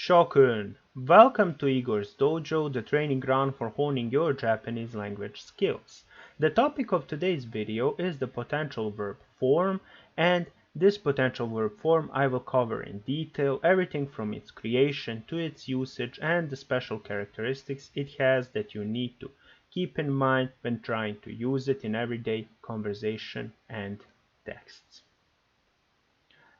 Shokun! Welcome to Igor's Dojo, the training ground for honing your Japanese language skills. The topic of today's video is the potential verb form, and this potential verb form I will cover in detail everything from its creation to its usage and the special characteristics it has that you need to keep in mind when trying to use it in everyday conversation and texts.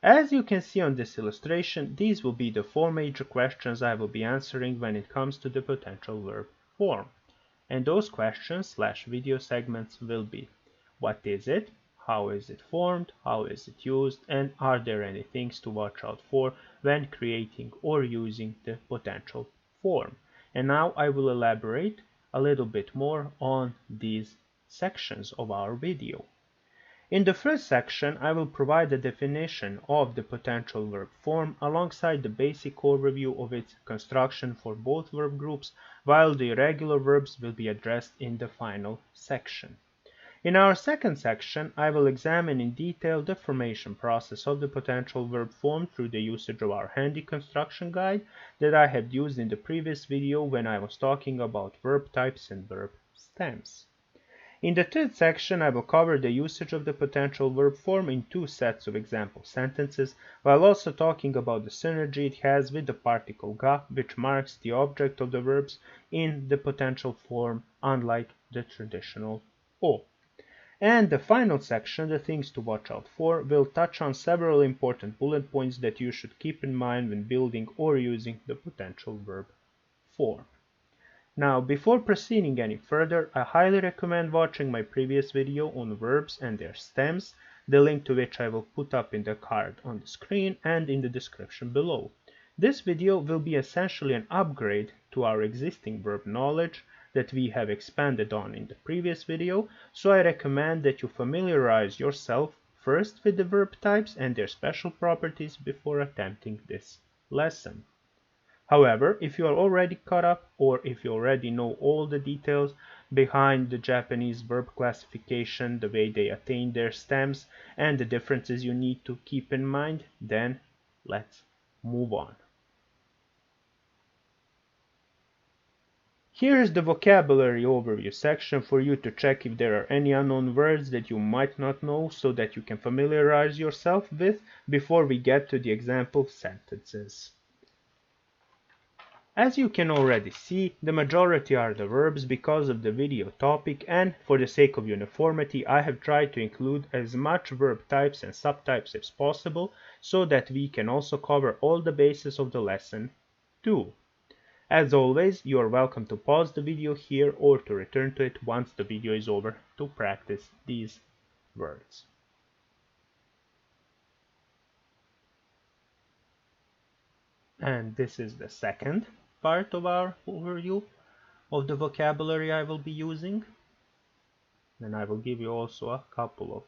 As you can see on this illustration, these will be the four major questions I will be answering when it comes to the potential verb form. And those questions/video segments will be: what is it? How is it formed? How is it used? And are there any things to watch out for when creating or using the potential form? And now I will elaborate a little bit more on these sections of our video. In the first section, I will provide a definition of the potential verb form alongside the basic overview of its construction for both verb groups, while the irregular verbs will be addressed in the final section. In our second section, I will examine in detail the formation process of the potential verb form through the usage of our handy construction guide that I had used in the previous video when I was talking about verb types and verb stems. In the third section, I will cover the usage of the potential verb form in two sets of example sentences, while also talking about the synergy it has with the particle ga, which marks the object of the verbs in the potential form, unlike the traditional o. And the final section, the things to watch out for, will touch on several important bullet points that you should keep in mind when building or using the potential verb form. Now, before proceeding any further, I highly recommend watching my previous video on verbs and their stems, the link to which I will put up in the card on the screen and in the description below. This video will be essentially an upgrade to our existing verb knowledge that we have expanded on in the previous video, so I recommend that you familiarize yourself first with the verb types and their special properties before attempting this lesson. However, if you are already caught up, or if you already know all the details behind the Japanese verb classification, the way they attain their stems, and the differences you need to keep in mind, then let's move on. Here is the vocabulary overview section for you to check if there are any unknown words that you might not know so that you can familiarize yourself with before we get to the example sentences. As you can already see, the majority are the verbs because of the video topic, and for the sake of uniformity I have tried to include as much verb types and subtypes as possible so that we can also cover all the bases of the lesson too. As always, you are welcome to pause the video here or to return to it once the video is over to practice these words. And this is the second part of our overview of the vocabulary I will be using. And I will give you also a couple of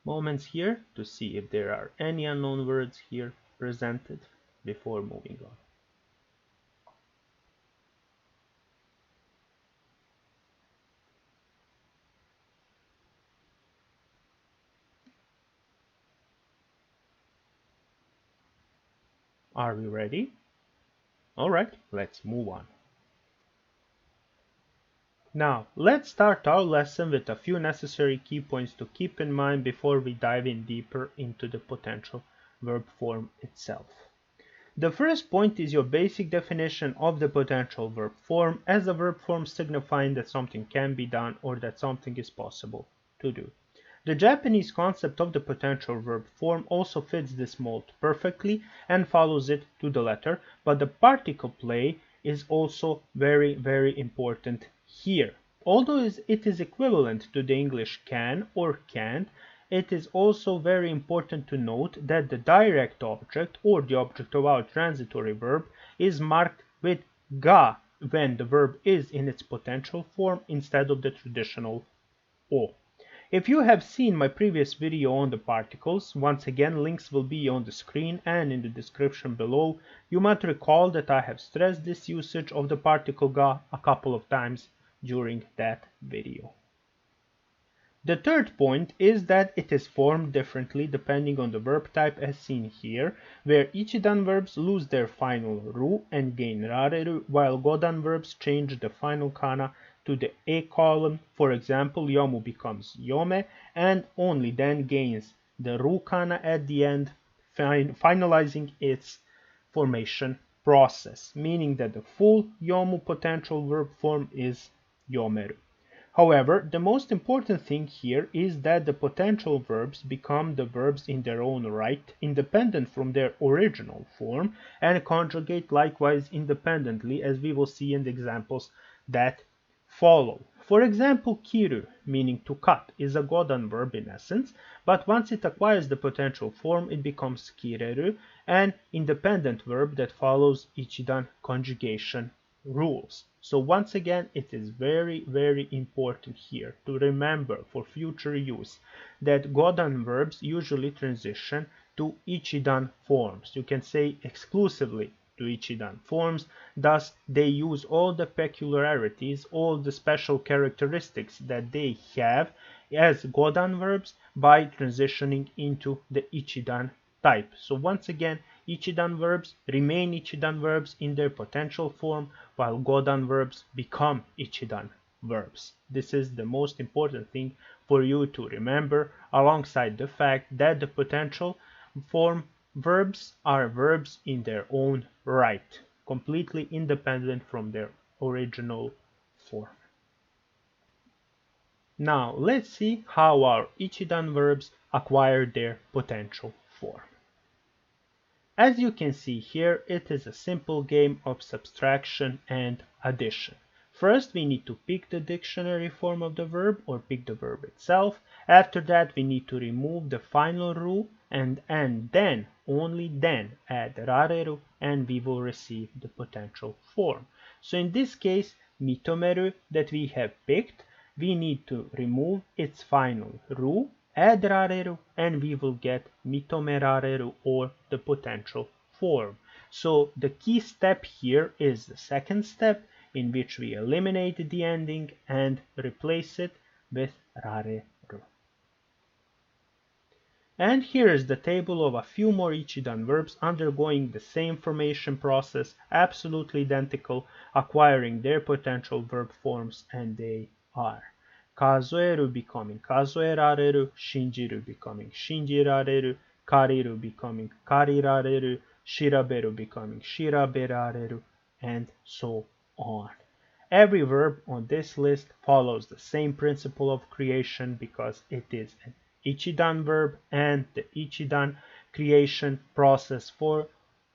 moments here to see if there are any unknown words here presented before moving on. Are we ready? Alright, let's move on. Now, let's start our lesson with a few necessary key points to keep in mind before we dive in deeper into the potential verb form itself. The first point is your basic definition of the potential verb form as a verb form signifying that something can be done or that something is possible to do. The Japanese concept of the potential verb form also fits this mold perfectly and follows it to the letter, but the particle play is also very, very important here. Although it is equivalent to the English can or can't, it is also very important to note that the direct object or the object of our transitory verb is marked with ga when the verb is in its potential form instead of the traditional o. If you have seen my previous video on the particles, once again links will be on the screen and in the description below, you might recall that I have stressed this usage of the particle ga a couple of times during that video. The third point is that it is formed differently depending on the verb type as seen here, where Ichidan verbs lose their final ru and gain rareru, while Godan verbs change the final kana to the A column. For example, yomu becomes yome and only then gains the ru kana at the end, finalizing its formation process, meaning that the full yomu potential verb form is yomeru. However, the most important thing here is that the potential verbs become the verbs in their own right, independent from their original form, and conjugate likewise independently, as we will see in the examples that follow. For example, kiru, meaning to cut, is a Godan verb in essence, but once it acquires the potential form, it becomes kireru, an independent verb that follows Ichidan conjugation rules. So once again, it is very important here to remember for future use that Godan verbs usually transition to Ichidan forms. You can say exclusively to Ichidan forms, thus they use all the peculiarities, all the special characteristics that they have as Godan verbs by transitioning into the Ichidan type. So once again, Ichidan verbs remain Ichidan verbs in their potential form, while Godan verbs become Ichidan verbs. This is the most important thing for you to remember, alongside the fact that the potential form verbs are verbs in their own right, completely independent from their original form. Now let's see how our Ichidan verbs acquire their potential form. As you can see here, it is a simple game of subtraction and addition. First, we need to pick the dictionary form of the verb or pick the verb itself. After that, we need to remove the final ru and then, only then, add rareru and we will receive the potential form. So in this case, mitomeru that we have picked, we need to remove its final ru, add rareru, and we will get mitomerareru or the potential form. So the key step here is the second step, in which we eliminate the ending and replace it with rareru. And here is the table of a few more Ichidan verbs undergoing the same formation process, absolutely identical, acquiring their potential verb forms, and they are kazueru becoming kazuerareru, shinjiru becoming shinjirareru, kariru becoming karirareru, shiraberu becoming shiraberareru, and so on. Every verb on this list follows the same principle of creation because it is an Ichidan verb, and the Ichidan creation process for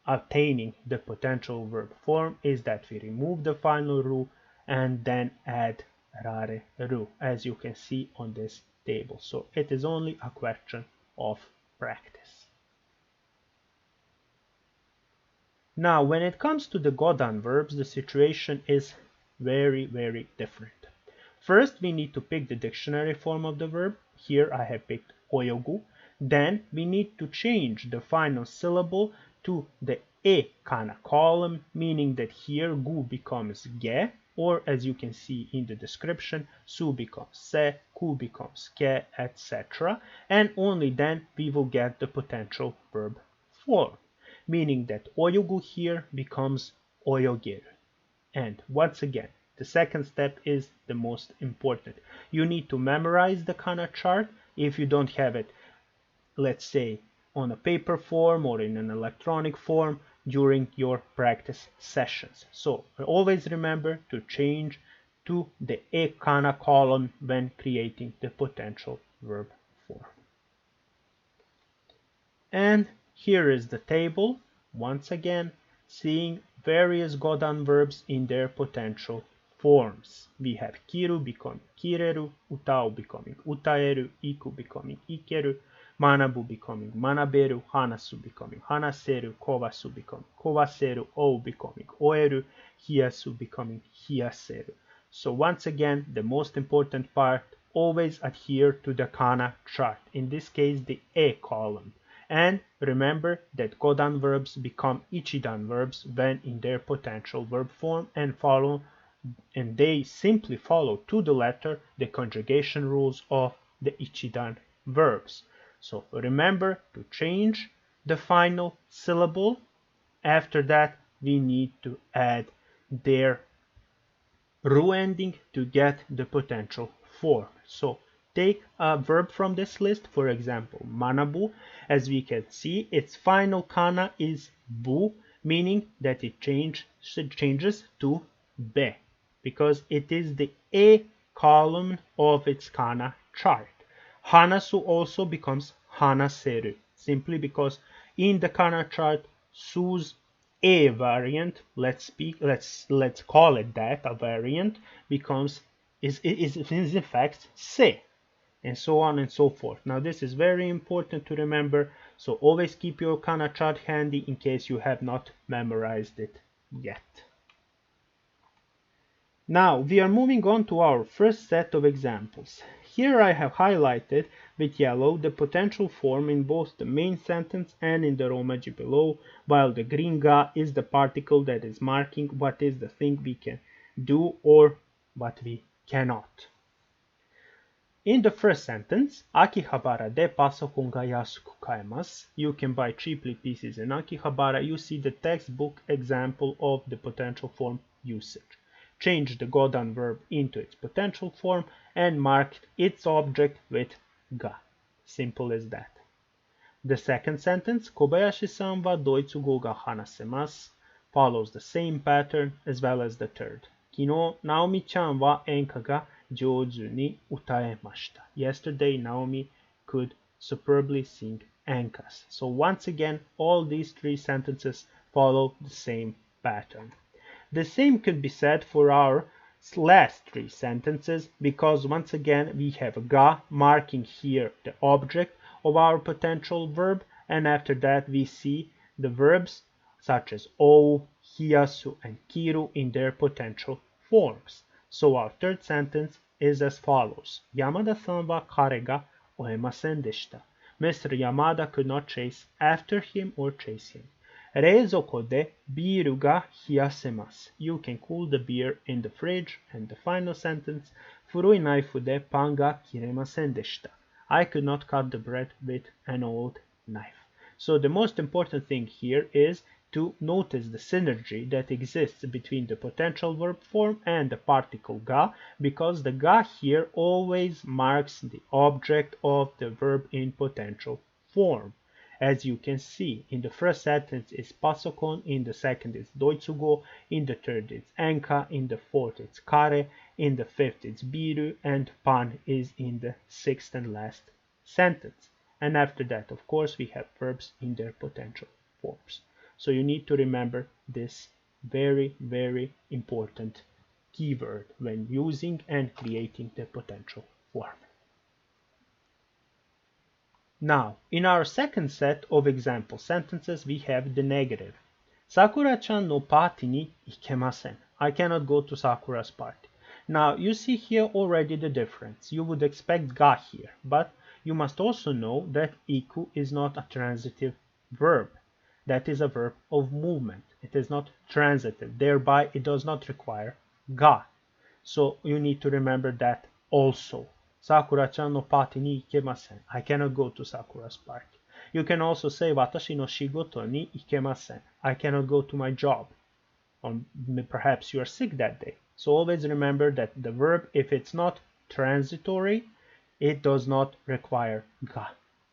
obtaining the potential verb form is that we remove the final ru and then add rareru, as you can see on this table. So it is only a question of practice. Now, when it comes to the Godan verbs, the situation is very different. First, we need to pick the dictionary form of the verb. Here I have picked oyogu. Then we need to change the final syllable to the e kana column, meaning that here gu becomes ge, or as you can see in the description, su becomes se, ku becomes ke, etc. And only then we will get the potential verb form, meaning that oyogu here becomes oyogeru. And once again, the second step is the most important. You need to memorize the kana chart. If you don't have it, let's say, on a paper form or in an electronic form during your practice sessions. So always remember to change to the e kana column when creating the potential verb form. And here is the table, once again, seeing various Godan verbs in their potential forms. We have kiru becoming kireru, utao becoming utaeru, iku becoming ikeru, manabu becoming manaberu, hanasu becoming hanaseru, kowasu becoming kowaseru, ou becoming oeru, hiyasu becoming hiyaseru. So once again, the most important part, always adhere to the kana chart, in this case the e column. And remember that Godan verbs become Ichidan verbs when in their potential verb form and they simply follow to the letter the conjugation rules of the ichidan verbs. So remember to change the final syllable. After that, we need to add their ru ending to get the potential form. So take a verb from this list, for example, manabu. As we can see, its final kana is bu, meaning that it changes to be, because it is the A column of its kana chart. Hanasu also becomes hanaseru, simply because in the kana chart, su's A variant, let's call it that, a variant, becomes is in fact se, and so on and so forth. Now this is very important to remember, so always keep your kana chart handy in case you have not memorized it yet. Now we are moving on to our first set of examples. Here I have highlighted with yellow the potential form in both the main sentence and in the romaji below, while the green ga is the particle that is marking what is the thing we can do or what we cannot. In the first sentence, Akihabara de pasokon ga yasuku kaemasu. You can buy cheaply pieces in Akihabara. You see the textbook example of the potential form usage. Change the Godan verb into its potential form and mark its object with ga. Simple as that. The second sentence, Kobayashi-san wa doitsugo ga hanasemasu, follows the same pattern as well as the third. Kino Naomi-chan wa enka ga jouju ni utaemashita. Yesterday Naomi could superbly sing enkas. So once again, all these three sentences follow the same pattern. The same could be said for our last three sentences, because once again we have ga marking here the object of our potential verb, and after that we see the verbs such as o, hiyasu, and kiru in their potential forms. So our third sentence is as follows. Yamada-san wa kare ga oemasen deshita. Mr. Yamada could not chase after him or chase him. Reizoko de biru ga hiyasemasu. You can cool the beer in the fridge. And the final sentence, furui naifu de pan ga kiremasen deshita. I could not cut the bread with an old knife. So the most important thing here is to notice the synergy that exists between the potential verb form and the particle ga, because the ga here always marks the object of the verb in potential form. As you can see, in the first sentence is pasokon, in the second is doitsugo, in the third it's enka, in the fourth it's kare, in the fifth it's biru, and pan is in the sixth and last sentence. And after that, of course, we have verbs in their potential forms. So you need to remember this very, very important keyword when using and creating the potential form. Now, in our second set of example sentences, we have the negative. Sakura-chan no party ni ikemasen. I cannot go to Sakura's party. Now, you see here already the difference. You would expect ga here, but you must also know that iku is not a transitive verb. That is a verb of movement. It is not transitive. Thereby, it does not require ga. So you need to remember that also. Sakura-chan no party ni ikemasen. I cannot go to Sakura's party. You can also say watashi no shigoto ni ikemasen. I cannot go to my job. Or perhaps you are sick that day. So always remember that the verb, if it's not transitory, it does not require ga.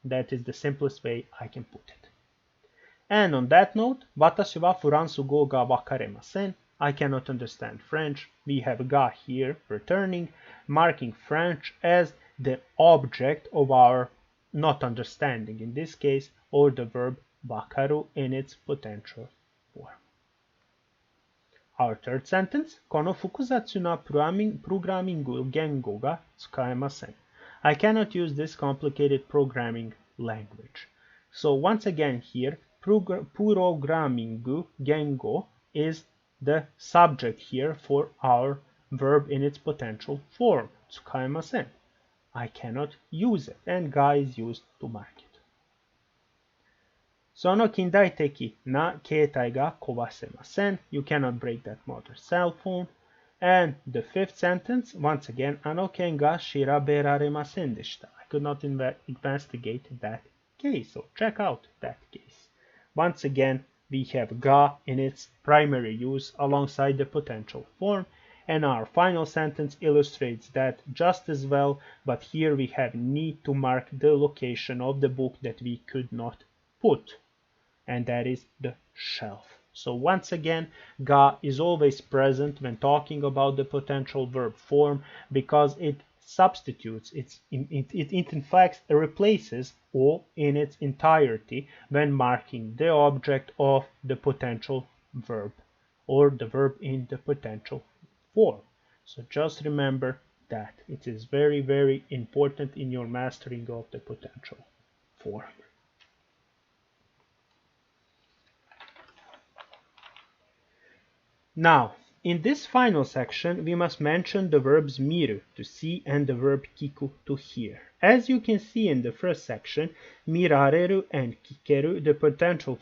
That is the simplest way I can put it. And on that note, watashi wa furansu go ga wakaremasen. I cannot understand French. We have ga here returning, marking French as the object of our not understanding in this case, or the verb wakaru in its potential form. Our third sentence, kono fukusatsu na programming gengo ga tsukaemasen. I cannot use this complicated programming language. So once again here, programming gengo is the subject here for our verb in its potential form, tsukaemasen. I cannot use it, and ga is used to mark it. Sono kindaiteki na keitai ga kowasemasen. You cannot break that modern cell phone. And the fifth sentence, once again, ano ken ga shiraberaremasen deshita. I could not investigate that case, so check out that case. Once again, we have ga in its primary use alongside the potential form, and our final sentence illustrates that just as well, but here we have need to mark the location of the book that we could not put, and that is the shelf. So once again, ga is always present when talking about the potential verb form because it substitutes, it in fact replaces o in its entirety when marking the object of the potential verb or the verb in the potential form. So just remember that it is very, very important in your mastering of the potential form. Now, in this final section, we must mention the verbs miru, to see, and the verb kiku, to hear. As you can see in the first section, mirareru and kikeru, the potential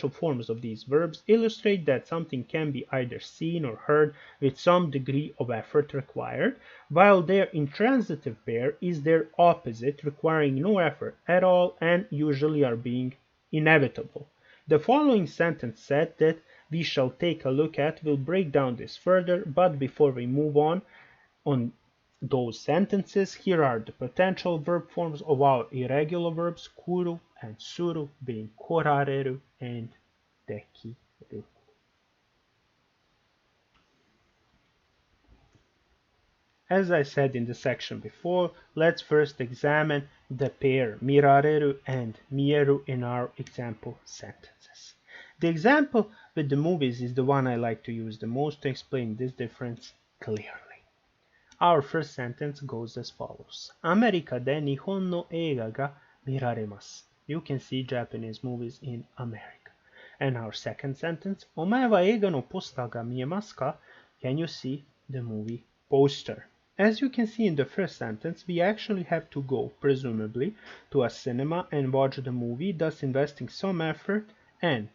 forms of these verbs, illustrate that something can be either seen or heard with some degree of effort required, while their intransitive pair is their opposite, requiring no effort at all and usually are being inevitable. The following sentence said that we shall take a look at will break down this further, but before we move on those sentences, here are the potential verb forms of our irregular verbs kuru and suru, being korareru and dekiru. As I said in the section before, let's first examine the pair mirareru and mieru in our example sentences. The example with the movies is the one I like to use the most to explain this difference clearly. Our first sentence goes as follows. America de Nihon no eiga ga miraremasu. You can see Japanese movies in America. And our second sentence, Omae wa eiga no poster ga miemasu ka? Can you see the movie poster? As you can see in the first sentence, we actually have to go, presumably, to a cinema and watch the movie, thus investing some effort and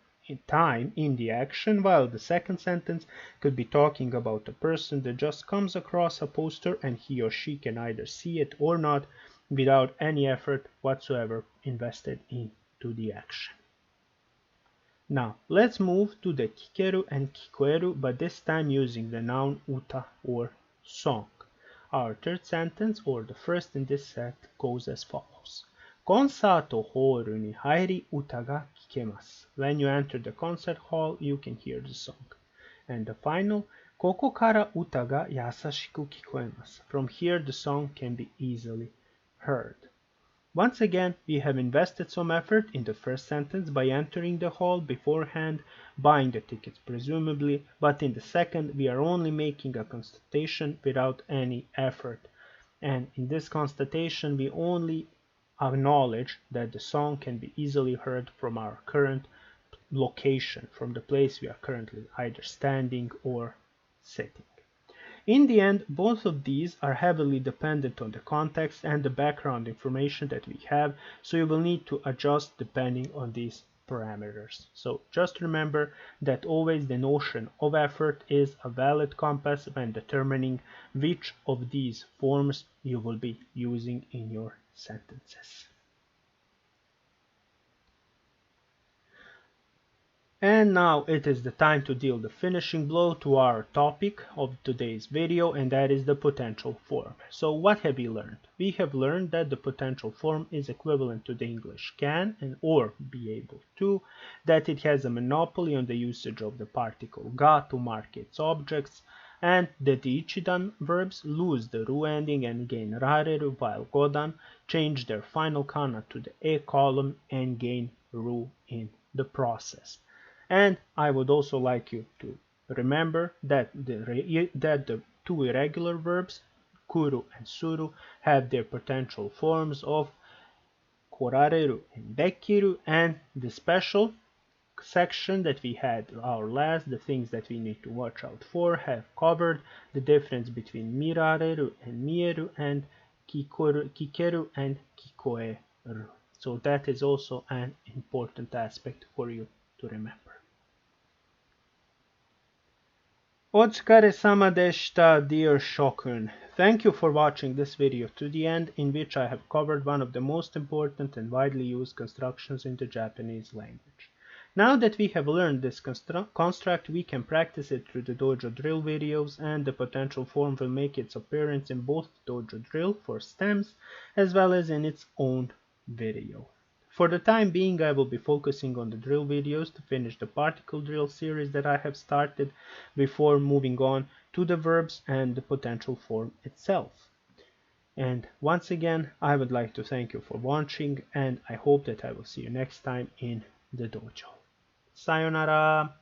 time in the action, while the second sentence could be talking about a person that just comes across a poster and he or she can either see it or not without any effort whatsoever invested into the action. Now, let's move to the kikeru and kikoeru, but this time using the noun uta or song. Our third sentence, or the first in this set, goes as follows. Konsato horu ni hairi uta ga kikemasu. When you enter the concert hall, you can hear the song. And the final, koko kara uta ga yasashiku kikoemasu. From here, the song can be easily heard. Once again, we have invested some effort in the first sentence by entering the hall beforehand, buying the tickets presumably, but in the second, we are only making a constatation without any effort. And in this constatation, we only acknowledge that the song can be easily heard from our current location, from the place we are currently either standing or sitting. In the end, both of these are heavily dependent on the context and the background information that we have, so you will need to adjust depending on these parameters. So just remember that always the notion of effort is a valid compass when determining which of these forms you will be using in your sentences. And now it is the time to deal the finishing blow to our topic of today's video, and that is the potential form. So what have we learned? We have learned that the potential form is equivalent to the English can and or be able to, that it has a monopoly on the usage of the particle ga to mark its objects, and that the Ichidan verbs lose the ru ending and gain rareru, while Godan change their final kana to the e column and gain ru in the process. And I would also like you to remember that the two irregular verbs, kuru and suru, have their potential forms of korareru and dekiru, and the special section that we had our last, the things that we need to watch out for, have covered the difference between mirareru and mieru and kikeru and kikoeru. So that is also an important aspect for you to remember. Otsukare-sama deshita, dear Shokun. Thank you for watching this video to the end, in which I have covered one of the most important and widely used constructions in the Japanese language. Now that we have learned this construct, we can practice it through the Dojo drill videos, and the potential form will make its appearance in both Dojo drill for stems as well as in its own video. For the time being, I will be focusing on the drill videos to finish the particle drill series that I have started before moving on to the verbs and the potential form itself. And once again, I would like to thank you for watching, and I hope that I will see you next time in the dojo. Sayonara!